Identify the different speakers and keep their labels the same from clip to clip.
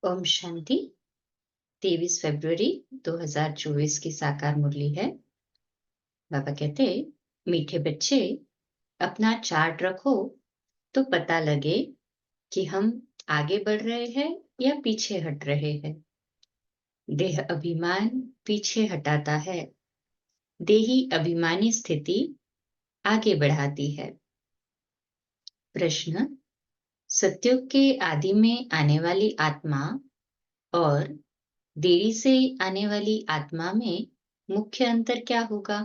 Speaker 1: ओम शांति। 23 फरवरी 2024 की साकार मुरली है। बाबा कहते, मीठे बच्चे, अपना चार्ट रखो तो पता लगे कि हम आगे बढ़ रहे हैं या पीछे हट रहे हैं। देह अभिमान पीछे हटाता है, देही अभिमानी स्थिति आगे बढ़ाती है। प्रश्न: सतयुग के आदि में आने वाली आत्मा और देरी से आने वाली आत्मा में मुख्य अंतर क्या होगा?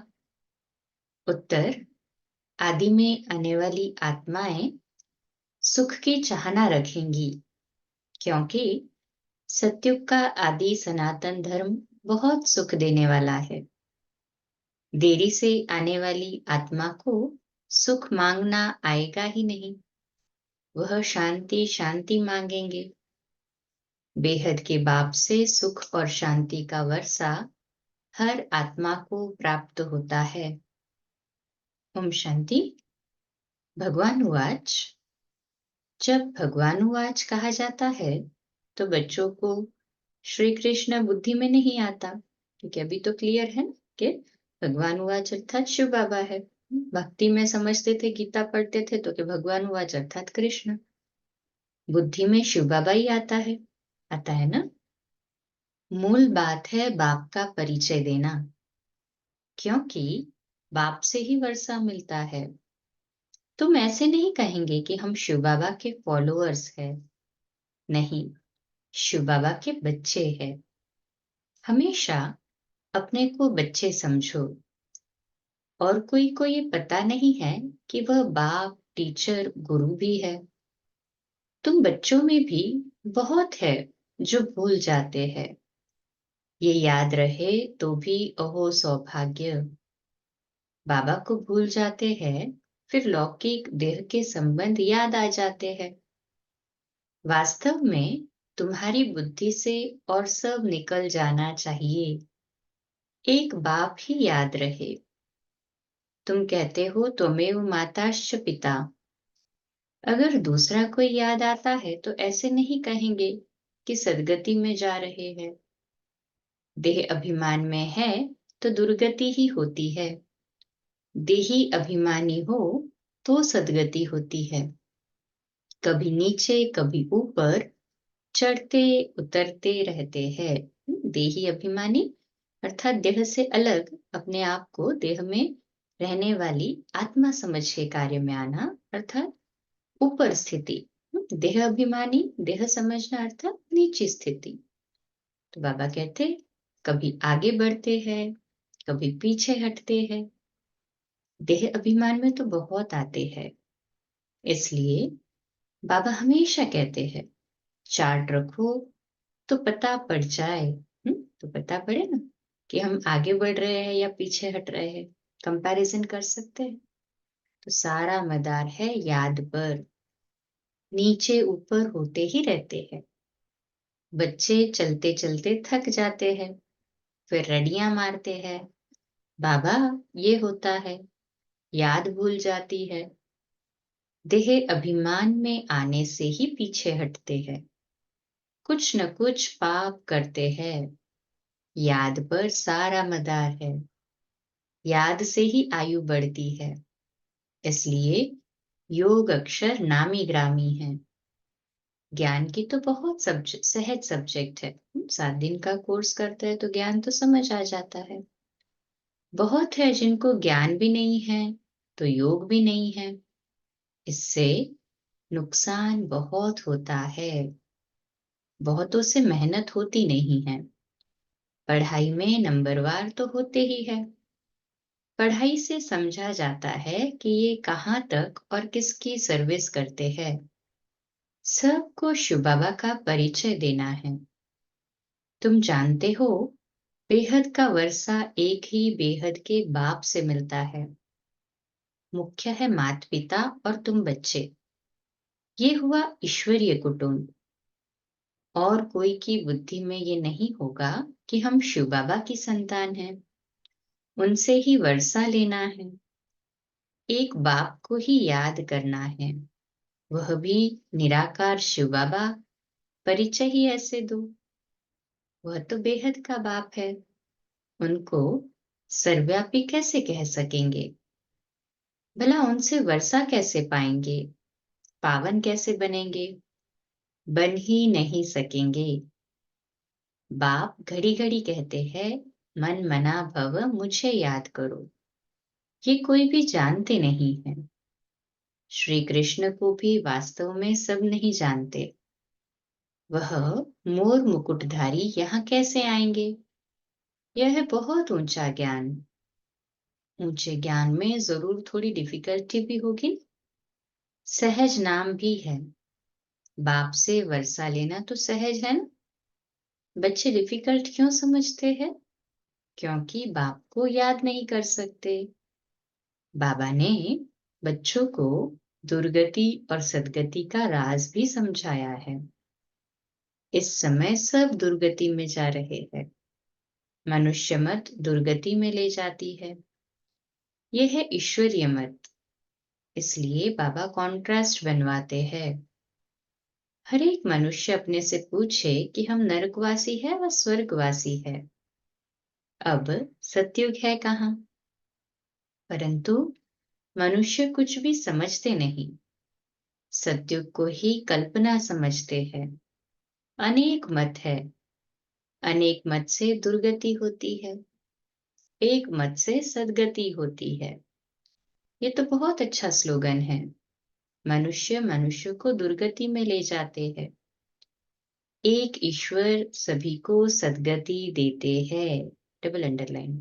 Speaker 1: उत्तर: आदि में आने वाली आत्माएं सुख की चाहना रखेंगी, क्योंकि सतयुग का आदि सनातन धर्म बहुत सुख देने वाला है। देरी से आने वाली आत्मा को सुख मांगना आएगा ही नहीं, वह शांति शांति मांगेंगे। बेहद के बाप से सुख और शांति का वर्षा हर आत्मा को प्राप्त होता है। ओम शांति। भगवान उवाच। जब भगवान उवाच कहा जाता है तो बच्चों को श्री कृष्ण बुद्धि में नहीं आता, क्योंकि अभी तो क्लियर है ना कि भगवान उवाच अर्थात शिव बाबा है। भक्ति में समझते थे, गीता पढ़ते थे तो कि भगवान उवाच अर्थात कृष्ण। बुद्धि में शिव बाबा ही आता है ना। मूल बात है बाप का परिचय देना, क्योंकि बाप से ही वर्षा मिलता है। तुम ऐसे नहीं कहेंगे कि हम शिव बाबा के फॉलोअर्स हैं, नहीं, शिव बाबा के बच्चे हैं। हमेशा अपने को बच्चे समझो, और कोई को ये पता नहीं है कि वह बाप, टीचर, गुरु भी है। तुम बच्चों में भी बहुत है जो भूल जाते हैं। ये याद रहे तो भी अहो सौभाग्य। बाबा को भूल जाते हैं, फिर लौकिक देह के संबंध याद आ जाते हैं। वास्तव में तुम्हारी बुद्धि से और सब निकल जाना चाहिए, एक बाप ही याद रहे। तुम कहते हो त्वमेव माताश्च पिता। अगर दूसरा कोई याद आता है तो ऐसे नहीं कहेंगे कि सदगति में जा रहे हैं। देह अभिमान में है तो दुर्गति ही होती है। देही अभिमानी हो तो सदगति होती है। कभी नीचे कभी ऊपर चढ़ते उतरते रहते हैं। देही अभिमानी अर्थात देह से अलग अपने आप को देह में रहने वाली आत्मा समझ के कार्य में आना अर्थात ऊपर स्थिति। देह अभिमानी देह समझना अर्थात नीची स्थिति। तो बाबा कहते, कभी आगे बढ़ते हैं, कभी पीछे हटते हैं। देह अभिमान में तो बहुत आते हैं, इसलिए बाबा हमेशा कहते हैं चार्ट रखो तो पता पड़ जाए। तो पता पड़े ना कि हम आगे बढ़ रहे हैं या पीछे हट रहे हैं, कंपैरिजन कर सकते हैं। तो सारा मदार है याद पर, नीचे ऊपर होते ही रहते हैं। बच्चे चलते चलते थक जाते हैं, फिर रडियां मारते हैं, बाबा ये होता है, याद भूल जाती है। देह अभिमान में आने से ही पीछे हटते हैं, कुछ न कुछ पाप करते हैं। याद पर सारा मदार है, याद से ही आयु बढ़ती है। इसलिए योग अक्षर नामी ग्रामी है। ज्ञान की तो बहुत सहज सब्जेक्ट है। 7 दिन का कोर्स करते हैं तो ज्ञान तो समझ आ जाता है। बहुत है जिनको ज्ञान भी नहीं है तो योग भी नहीं है, इससे नुकसान बहुत होता है। बहुतों से मेहनत होती नहीं है। पढ़ाई में नंबरवार तो होते ही है। पढ़ाई से समझा जाता है कि ये कहाँ तक और किसकी सर्विस करते हैं। सबको शिव बाबा का परिचय देना है। तुम जानते हो बेहद का वर्षा एक ही बेहद के बाप से मिलता है। मुख्य है माता पिता और तुम बच्चे। ये हुआ ईश्वरीय कुटुंब। और कोई की बुद्धि में ये नहीं होगा कि हम शिव बाबा की संतान हैं, उनसे ही वर्षा लेना है। एक बाप को ही याद करना है, वह भी निराकार शिव बाबा, परिचय ही ऐसे दो। वह तो बेहद का बाप है, उनको सर्वव्यापी कैसे कह सकेंगे? भला उनसे वर्षा कैसे पाएंगे? पावन कैसे बनेंगे? बन ही नहीं सकेंगे। बाप घड़ी घड़ी कहते हैं, मन मना भव मुझे याद करो। ये कोई भी जानते नहीं है। श्री कृष्ण को भी वास्तव में सब नहीं जानते। वह मोर मुकुटधारी यहाँ कैसे आएंगे? यह है बहुत ऊंचा ज्ञान। ऊंचे ज्ञान में जरूर थोड़ी डिफिकल्टी भी होगी। सहज नाम भी है। बाप से वर्षा लेना तो सहज है ना। बच्चे डिफिकल्ट क्यों समझते हैं? क्योंकि बाप को याद नहीं कर सकते। बाबा ने बच्चों को दुर्गति और सद्गति का राज भी समझाया है। इस समय सब दुर्गति में जा रहे हैं। मनुष्य मत दुर्गति में ले जाती है। यह है ईश्वरीय मत। इसलिए बाबा कॉन्ट्रास्ट बनवाते हैं। हर एक मनुष्य अपने से पूछे कि हम नरकवासी है व स्वर्गवासी है। अब सतयुग है कहाँ? परंतु मनुष्य कुछ भी समझते नहीं। सतयुग को ही कल्पना समझते हैं। अनेक मत है। अनेक मत से दुर्गति होती है, एक मत से सद्गति होती है। ये तो बहुत अच्छा स्लोगन है। मनुष्य मनुष्य को दुर्गति में ले जाते हैं। एक ईश्वर सभी को सद्गति देते हैं। Double underline.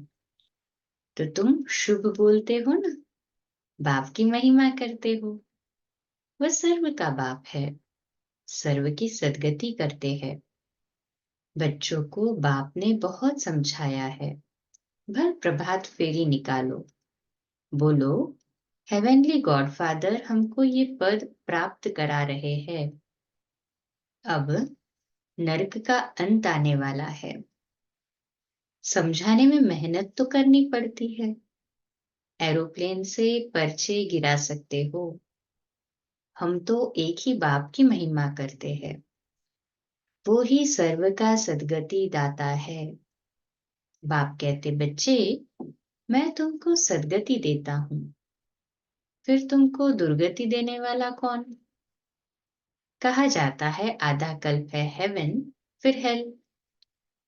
Speaker 1: तो तुम शुभ बोलते हो ना, बाप की महिमा करते हो। वह सर्व का बाप है, सर्व की सद्गति करते हैं। बच्चों को बाप ने बहुत समझाया है। भर प्रभात फेरी निकालो, बोलो हेवेनली गॉडफादर हमको ये पद प्राप्त करा रहे हैं। अब नरक का अंत आने वाला है। समझाने में मेहनत तो करनी पड़ती है। एरोप्लेन से पर्चे गिरा सकते हो। हम तो एक ही बाप की महिमा करते हैं। वो ही सर्व का सद्गति दाता है। बाप कहते, बच्चे मैं तुमको सद्गति देता हूँ, फिर तुमको दुर्गति देने वाला कौन? कहा जाता है आधा कल्प है हेवन, फिर हेल।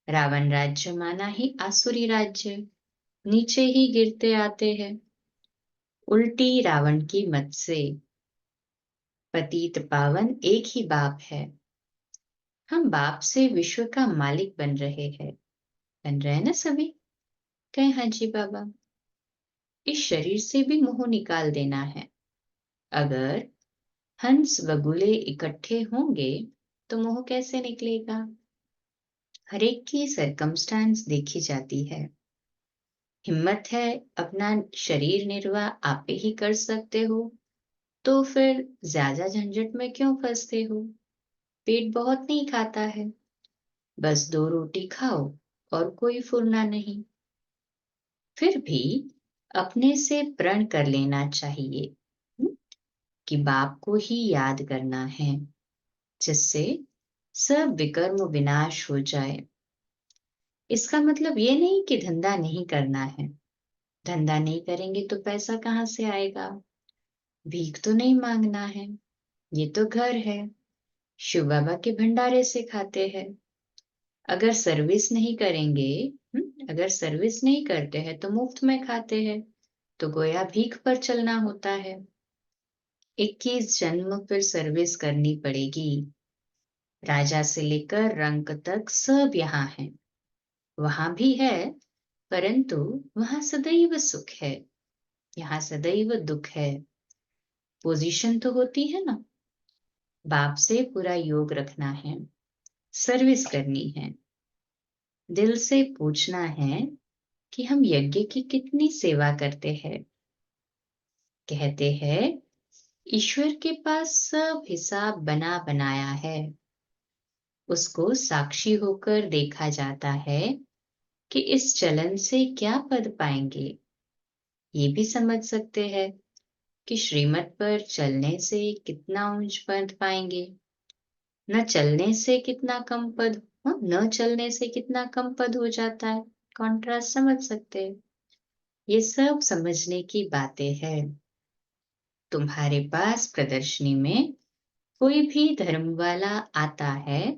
Speaker 1: रावण राज्य माना ही आसुरी राज्य, नीचे ही गिरते आते हैं। उल्टी रावण की मत से। पतित पावन एक ही बाप है। हम बाप से विश्व का मालिक बन रहे हैं। बन रहे हैं ना सभी? कहे हाँ जी बाबा। इस शरीर से भी मोह निकाल देना है। अगर हंस बगुले इकट्ठे होंगे तो मोह कैसे निकलेगा? हर एक की सरकमस्टांस देखी जाती है। हिम्मत है अपना शरीर निर्वाह आप ही कर सकते हो, तो फिर ज्यादा झंझट में क्यों फंसते हो? पेट बहुत नहीं खाता है, बस 2 रोटी खाओ और कोई फुरना नहीं। फिर भी अपने से प्रण कर लेना चाहिए कि बाप को ही याद करना है, जिससे सब विकर्म विनाश हो जाए। इसका मतलब ये नहीं कि धंधा नहीं करना है। धंधा नहीं करेंगे तो पैसा कहाँ से आएगा? भीख तो नहीं मांगना है। ये तो घर है, शिव बाबा के भंडारे से खाते हैं। अगर सर्विस नहीं करेंगे, अगर सर्विस नहीं करते हैं तो मुफ्त में खाते हैं, तो गोया भीख पर चलना होता है। 21 जन्म फिर सर्विस करनी पड़ेगी। राजा से लेकर रंक तक सब यहाँ है। वहां भी है, परंतु वहां सदैव सुख है, यहाँ सदैव दुख है। पोजीशन तो होती है ना। बाप से पूरा योग रखना है, सर्विस करनी है। दिल से पूछना है कि हम यज्ञ की कितनी सेवा करते हैं। कहते हैं ईश्वर के पास सब हिसाब बना बनाया है। उसको साक्षी होकर देखा जाता है कि इस चलन से क्या पद पाएंगे। ये भी समझ सकते हैं कि श्रीमत पर चलने से कितना ऊंच पद पाएंगे। न चलने से कितना कम पद, न चलने से कितना कम पद हो जाता है। कॉन्ट्रास्ट समझ सकते हैं। ये सब समझने की बातें हैं। तुम्हारे पास प्रदर्शनी में कोई भी धर्म वाला आता है,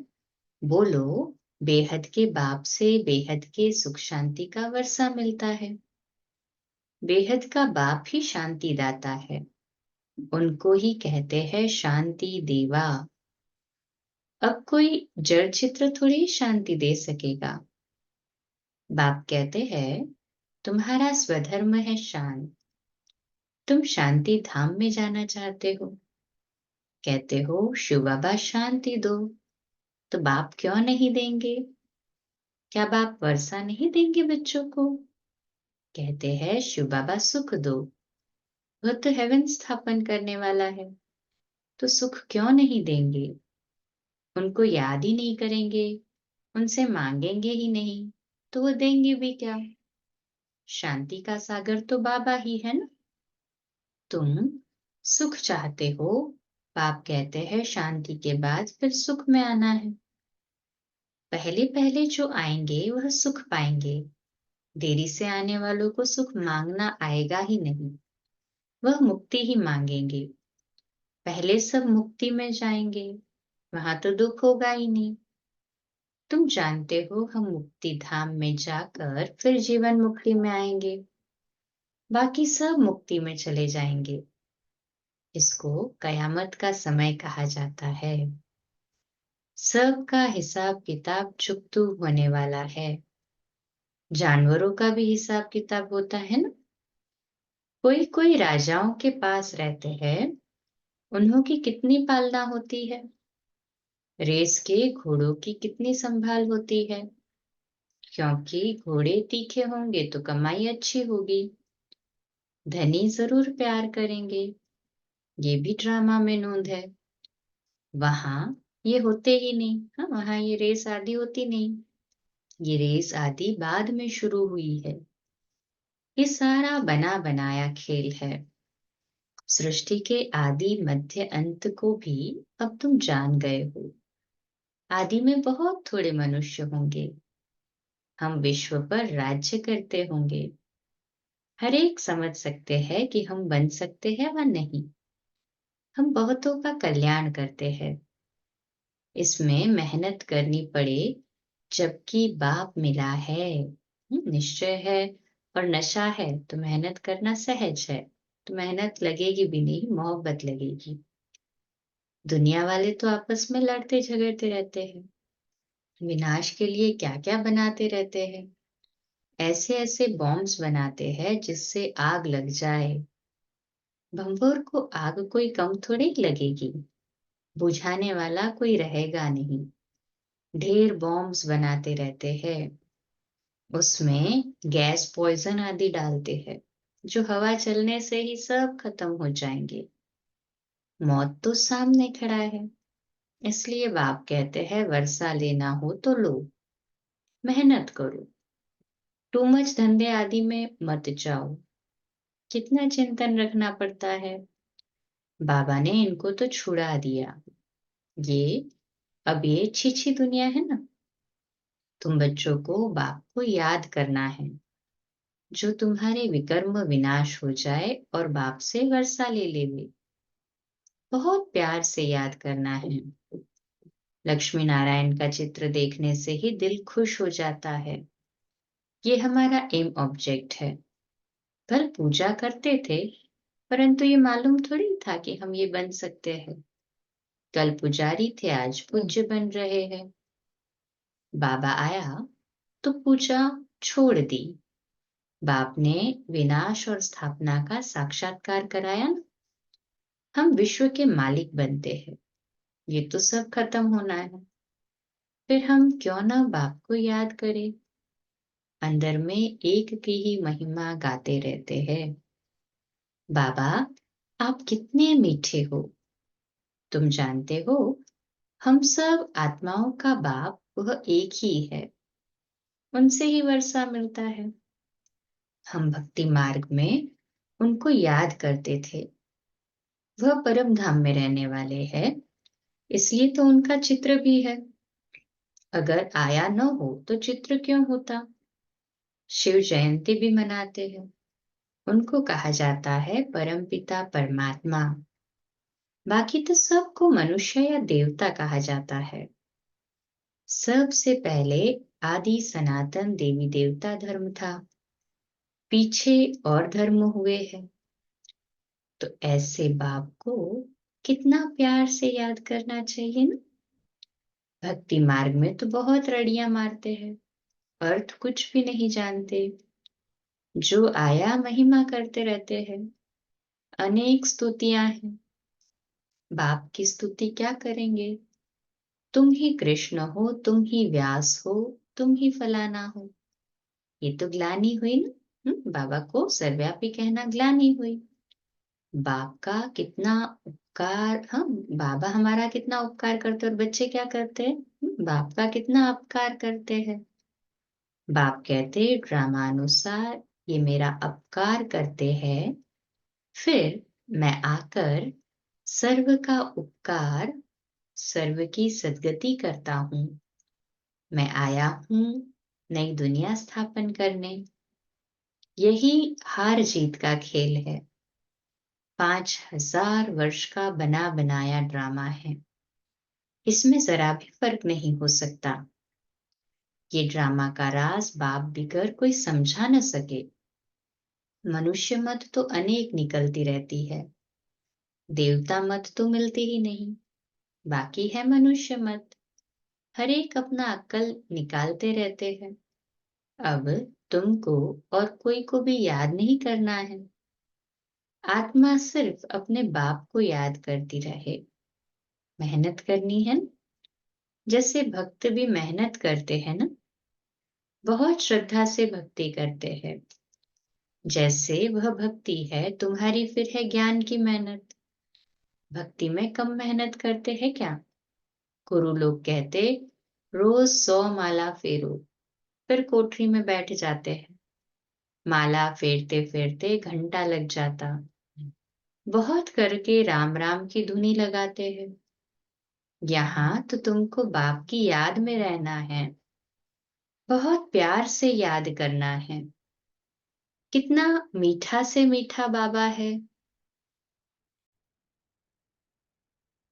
Speaker 1: बोलो बेहद के बाप से बेहद के सुख शांति का वर्षा मिलता है। बेहद का बाप ही शांति दाता है, उनको ही कहते हैं शांति देवा। अब कोई जड़ चित्र थोड़ी शांति दे सकेगा। बाप कहते हैं तुम्हारा स्वधर्म है शांत, तुम शांति धाम में जाना चाहते हो। कहते हो शिव बाबा शांति दो, तो बाप क्यों नहीं देंगे? क्या बाप वर्षा नहीं देंगे बच्चों को? कहते हैं शिव बाबा सुख दो, वह तो हेवन स्थापन करने वाला है, तो सुख क्यों नहीं देंगे? उनको याद ही नहीं करेंगे, उनसे मांगेंगे ही नहीं, तो वो देंगे भी क्या? शांति का सागर तो बाबा ही है ना। तुम सुख चाहते हो, बाप कहते हैं शांति के बाद फिर सुख में आना है। पहले पहले जो आएंगे वह सुख पाएंगे, देरी से आने वालों को सुख मांगना आएगा ही नहीं, वह मुक्ति ही मांगेंगे। पहले सब मुक्ति में जाएंगे, वहां तो दुख होगा ही नहीं। तुम जानते हो हम मुक्ति धाम में जाकर फिर जीवन मुक्ति में आएंगे, बाकी सब मुक्ति में चले जाएंगे। इसको कयामत का समय कहा जाता है। सबका हिसाब किताब चुकतू होने वाला है। जानवरों का भी हिसाब किताब होता है ना। कोई कोई राजाओं के पास रहते हैं, उन्हों की कितनी पालना होती है। रेस के घोड़ों की कितनी संभाल होती है, क्योंकि घोड़े तीखे होंगे तो कमाई अच्छी होगी। धनी जरूर प्यार करेंगे, ये भी ड्रामा में नोंद है। वहां ये होते ही नहीं, हाँ वहां ये रेस आदि होती नहीं। ये रेस आदि बाद में शुरू हुई है। ये सारा बना बनाया खेल है। सृष्टि के आदि मध्य अंत को भी अब तुम जान गए हो। आदि में बहुत थोड़े मनुष्य होंगे, हम विश्व पर राज्य करते होंगे। हर एक समझ सकते हैं कि हम बन सकते हैं व नहीं। हम बहुतों का कल्याण करते हैं, इसमें मेहनत करनी पड़े, जबकि बाप मिला है। निश्चय है और नशा है तो मेहनत करना सहज है, तो मेहनत लगेगी भी नहीं, मोहब्बत लगेगी। दुनिया वाले तो आपस में लड़ते झगड़ते रहते हैं, विनाश के लिए क्या क्या बनाते रहते हैं। ऐसे ऐसे बॉम्ब्स बनाते हैं जिससे आग लग जाए। भंभोर को आग कोई कम थोड़ी लगेगी, बुझाने वाला कोई रहेगा नहीं। ढेर बॉम्ब्स बनाते रहते हैं, उसमें गैस पॉइजन आदि डालते हैं, जो हवा चलने से ही सब खत्म हो जाएंगे। मौत तो सामने खड़ा है, इसलिए बाप कहते हैं वर्षा लेना हो तो लो, मेहनत करो, टू मच धंधे आदि में मत जाओ। कितना चिंतन रखना पड़ता है। बाबा ने इनको तो छुड़ा दिया। ये अब ये छी दुनिया है ना। तुम बच्चों को बाप को याद करना है, जो तुम्हारे विकर्म विनाश हो जाए और बाप से वर्षा ले लेवे। बहुत प्यार से याद करना है। लक्ष्मी नारायण का चित्र देखने से ही दिल खुश हो जाता है। ये हमारा एम ऑब्जेक्ट है। कल पूजा करते थे, परंतु ये मालूम थोड़ी था कि हम ये बन सकते हैं। कल पुजारी थे, आज पूज्य बन रहे हैं। बाबा आया तो पूजा छोड़ दी। बाप ने विनाश और स्थापना का साक्षात्कार कराया ना। हम विश्व के मालिक बनते हैं, ये तो सब खत्म होना है। फिर हम क्यों ना बाप को याद करें। अंदर में एक की ही महिमा गाते रहते हैं। बाबा आप कितने मीठे हो। तुम जानते हो हम सब आत्माओं का बाप वह एक ही है, उनसे ही वर्षा मिलता है। हम भक्ति मार्ग में उनको याद करते थे, वह परम धाम में रहने वाले हैं, इसलिए तो उनका चित्र भी है। अगर आया न हो तो चित्र क्यों होता? शिव जयंती भी मनाते हैं। उनको कहा जाता है परमपिता परमात्मा। बाकी तो सबको मनुष्य या देवता कहा जाता है। सबसे पहले आदि सनातन देवी देवता धर्म था। पीछे और धर्म हुए हैं। तो ऐसे बाप को कितना प्यार से याद करना चाहिए ना। भक्ति मार्ग में तो बहुत रड़ियां मारते हैं, अर्थ कुछ भी नहीं जानते। जो आया महिमा करते रहते हैं। अनेक स्तुतियां हैं। बाप की स्तुति क्या करेंगे? तुम ही कृष्ण हो, तुम ही व्यास हो, तुम ही फलाना हो। ये तो ग्लानि हुई ना। बाबा को सर्वव्यापी कहना ग्लानि हुई। बाप का कितना उपकार, हाँ, बाबा हमारा कितना उपकार करते और बच्चे क्या करते हैं? बाप का कितना अपकार करते हैं। बाप कहते ड्रामानुसार ये मेरा अपकार करते हैं, फिर मैं आकर सर्व का उपकार, सर्व की सद्गति करता हूँ। मैं आया हूँ नई दुनिया स्थापन करने। यही हार जीत का खेल है। 5000 वर्ष का बना बनाया ड्रामा है। इसमें जरा भी फर्क नहीं हो सकता। ये ड्रामा का राज बाप बिगर कोई समझा न सके। मनुष्य मत तो अनेक निकलती रहती है। देवता मत तो मिलती ही नहीं। बाकी है मनुष्य मत। हर एक अपना अक्ल निकालते रहते हैं। अब तुमको और कोई को भी याद नहीं करना है। आत्मा सिर्फ अपने बाप को याद करती रहे। मेहनत करनी है न? जैसे भक्त भी मेहनत करते हैं ना, बहुत श्रद्धा से भक्ति करते हैं। जैसे वह भक्ति है तुम्हारी, फिर है ज्ञान की मेहनत। भक्ति में कम मेहनत करते हैं क्या? गुरु लोग कहते रोज 100 माला फेरो, फिर कोठरी में बैठ जाते हैं। माला फेरते फेरते घंटा लग जाता। बहुत करके राम राम की धुनी लगाते हैं। यहाँ तो तुमको बाप की याद में रहना है। बहुत प्यार से याद करना है। कितना मीठा से मीठा बाबा है।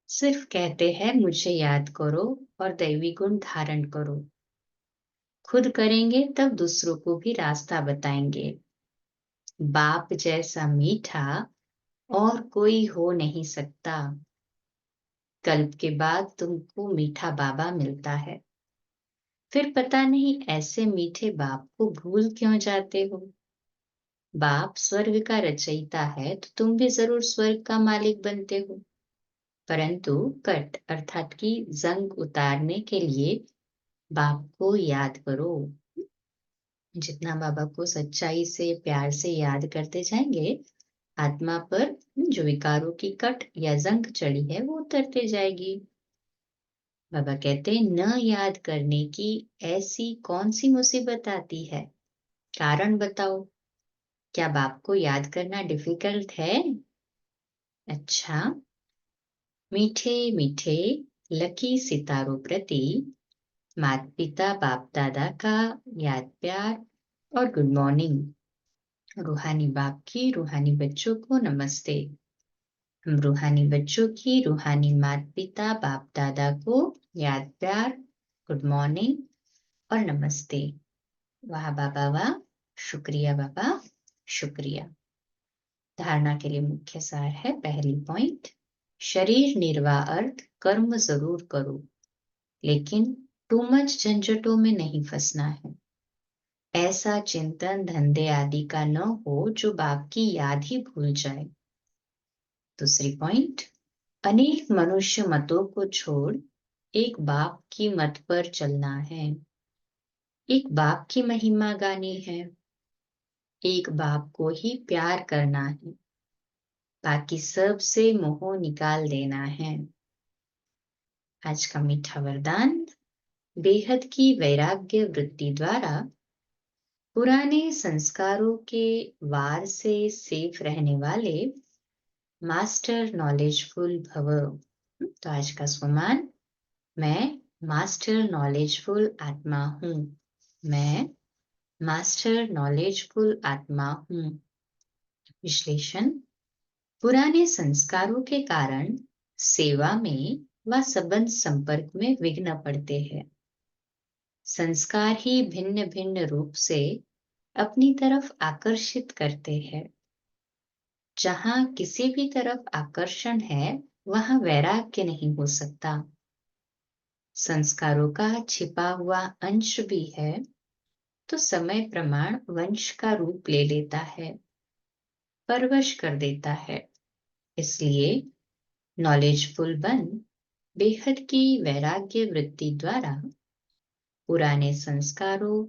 Speaker 1: सिर्फ कहते हैं मुझे याद करो और दैवी गुण धारण करो। खुद करेंगे तब दूसरों को भी रास्ता बताएंगे। बाप जैसा मीठा और कोई हो नहीं सकता। कल्प के बाद तुमको मीठा बाबा मिलता है। फिर पता नहीं ऐसे मीठे बाप को भूल क्यों जाते हो। बाप स्वर्ग का रचयिता है तो तुम भी जरूर स्वर्ग का मालिक बनते हो। परंतु कट अर्थात की जंग उतारने के लिए बाप को याद करो। जितना बाबा को सच्चाई से प्यार से याद करते जाएंगे, आत्मा पर जो विकारों की कट या जंग चढ़ी है वो उतरते जाएगी। बाबा कहते हैं न याद करने की ऐसी कौन सी मुसीबत आती है? कारण बताओ। क्या बाप को याद करना डिफिकल्ट है? अच्छा, मीठे मीठे लकी सितारों प्रति माता पिता बाप दादा का याद प्यार और गुड मॉर्निंग। रूहानी बाप की रूहानी बच्चों को नमस्ते। हम रूहानी बच्चों की रूहानी माता पिता बाप दादा को याद प्यार, गुड मॉर्निंग और नमस्ते। वाह बाबा वाह, शुक्रिया बाबा, शुक्रिया। धारणा के लिए मुख्य सार है, पहली पॉइंट, शरीर निर्वाह अर्थ कर्म जरूर करो, लेकिन टू मच झंझटों में नहीं फंसना है। ऐसा चिंतन धंधे आदि का न हो जो बाप की याद ही भूल जाए। दूसरी पॉइंट, अनेक मनुष्य मतों को छोड़ एक बाप की मत पर चलना है। एक बाप की महिमा गानी है। एक बाप को ही प्यार करना है। बाकी सब से मोह निकाल देना है। आज का मीठा वरदान, बेहद की वैराग्य वृत्ति द्वारा पुराने संस्कारों के वार से सेफ रहने वाले मास्टर नॉलेजफुल भव। तो आज का स्वमान, मैं मास्टर नॉलेजफुल आत्मा हूँ। मैं मास्टर नॉलेजफुल आत्मा हूँ। विश्लेषण, पुराने संस्कारों के कारण सेवा में व संबंध संपर्क में विघ्न पड़ते हैं। संस्कार ही भिन्न भिन्न रूप से अपनी तरफ आकर्षित करते हैं। जहाँ किसी भी तरफ आकर्षण है, वहाँ वैराग्य नहीं हो सकता। संस्कारों का छिपा हुआ अंश भी है, तो समय प्रमाण वंश का रूप ले लेता है, परवश कर देता है। इसलिए नॉलेजफुल बन बेहद की वैराग्य वृत्ति द्वारा पुराने संस्कारों,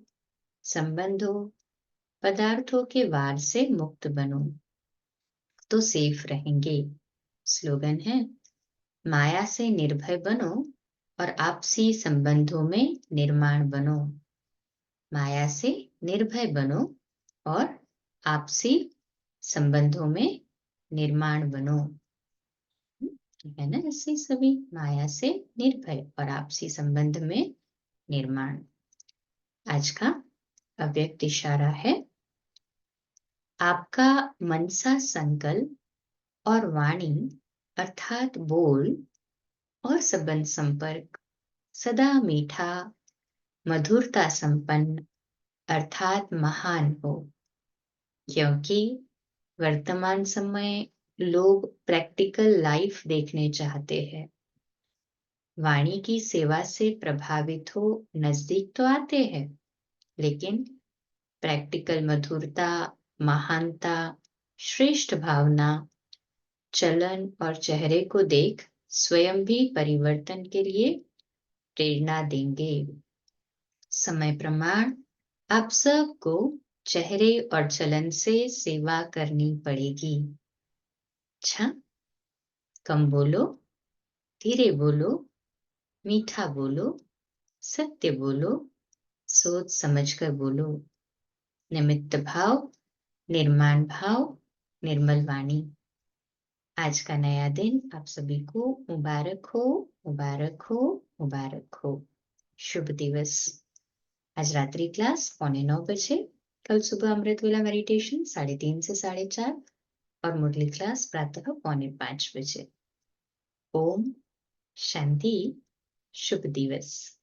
Speaker 1: संबंधों, पदार्थों के वार से मुक्त बनो, तो सेफ रहेंगे। स्लोगन है, माया से निर्भय बनो और आपसी संबंधों में निर्माण बनो। माया से निर्भय बनो और आपसी संबंधों में निर्माण बनो। है ना, ऐसे सभी माया से निर्भय और आपसी संबंध में निर्माण। आज का अव्यक्त इशारा है, आपका मनसा संकल्प और वाणी अर्थात बोल और संबंध संपर्क सदा मीठा, मधुरता संपन्न अर्थात महान हो। क्योंकि वर्तमान समय लोग प्रैक्टिकल लाइफ देखने चाहते हैं। वाणी की सेवा से प्रभावित हो नजदीक तो आते हैं, लेकिन प्रैक्टिकल मधुरता, महानता, श्रेष्ठ भावना, चलन और चेहरे को देख स्वयं भी परिवर्तन के लिए प्रेरणा देंगे। समय प्रमाण, आप सबको चेहरे और चलन से सेवा करनी पड़ेगी। अच्छा, कम बोलो, धीरे बोलो, मीठा बोलो, सत्य बोलो, सोच समझकर बोलो। निमित्त भाव, निर्माण भाव, निर्मल वाणी। आज का नया दिन आप सभी को मुबारक हो, मुबारक हो, मुबारक हो। शुभ दिवस। आज रात्रि क्लास 8:45 बजे, कल सुबह अमृत वेला मेडिटेशन 3:30 से 4:30 और मुरली क्लास प्रातः 4:45 बजे। ओम शांति। शुभ दिवस।